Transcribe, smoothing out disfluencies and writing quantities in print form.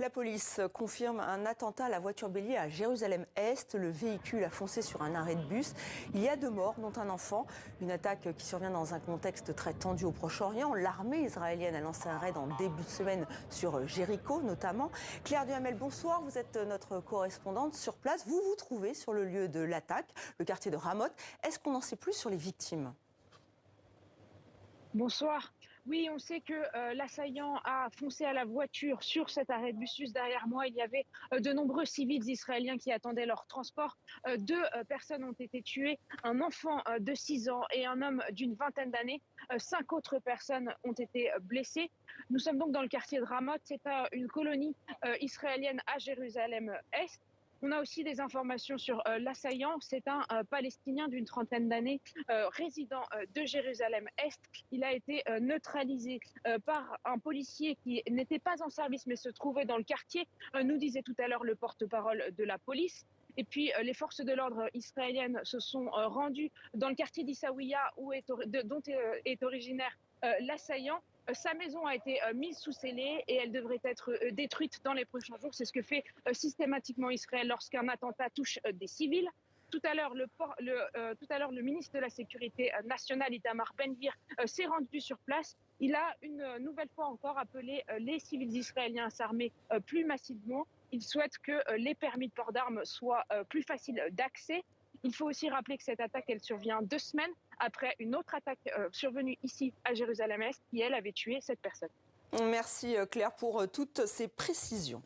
La police confirme un attentat à la voiture bélier à Jérusalem-Est. Le véhicule a foncé sur un arrêt de bus. Il y a 2 morts, dont un enfant. Une attaque qui survient dans un contexte très tendu au Proche-Orient. L'armée israélienne a lancé un raid en début de semaine sur Jéricho notamment. Claire Duhamel, bonsoir. Vous êtes notre correspondante sur place. Vous vous trouvez sur le lieu de l'attaque, le quartier de Ramoth. Est-ce qu'on en sait plus sur les victimes ? Bonsoir. Oui, on sait que l'assaillant a foncé à la voiture sur cet arrêt de bus. Juste derrière moi, il y avait de nombreux civils israéliens qui attendaient leur transport. 2 personnes ont été tuées, un enfant de 6 ans et un homme d'une vingtaine d'années. 5 autres personnes ont été blessées. Nous sommes donc dans le quartier de Ramoth. C'est une colonie israélienne à Jérusalem-Est. On a aussi des informations sur l'assaillant. C'est un Palestinien d'une trentaine d'années, résident de Jérusalem-Est. Il a été neutralisé par un policier qui n'était pas en service mais se trouvait dans le quartier, nous disait tout à l'heure le porte-parole de la police. Et puis, les forces de l'ordre israéliennes se sont rendues dans le quartier d'Issaouia, dont est originaire l'assaillant. Sa maison a été mise sous scellé et elle devrait être détruite dans les prochains jours. C'est ce que fait systématiquement Israël lorsqu'un attentat touche des civils. Tout à l'heure, le ministre de la Sécurité nationale, Itamar Ben-Gvir, s'est rendu sur place. Il a une nouvelle fois encore appelé les civils israéliens à s'armer plus massivement. Il souhaite que les permis de port d'armes soient plus faciles d'accès. Il faut aussi rappeler que cette attaque, elle survient 2 semaines après une autre attaque survenue ici à Jérusalem-Est qui, elle, avait tué 7 personnes. Merci Claire pour toutes ces précisions.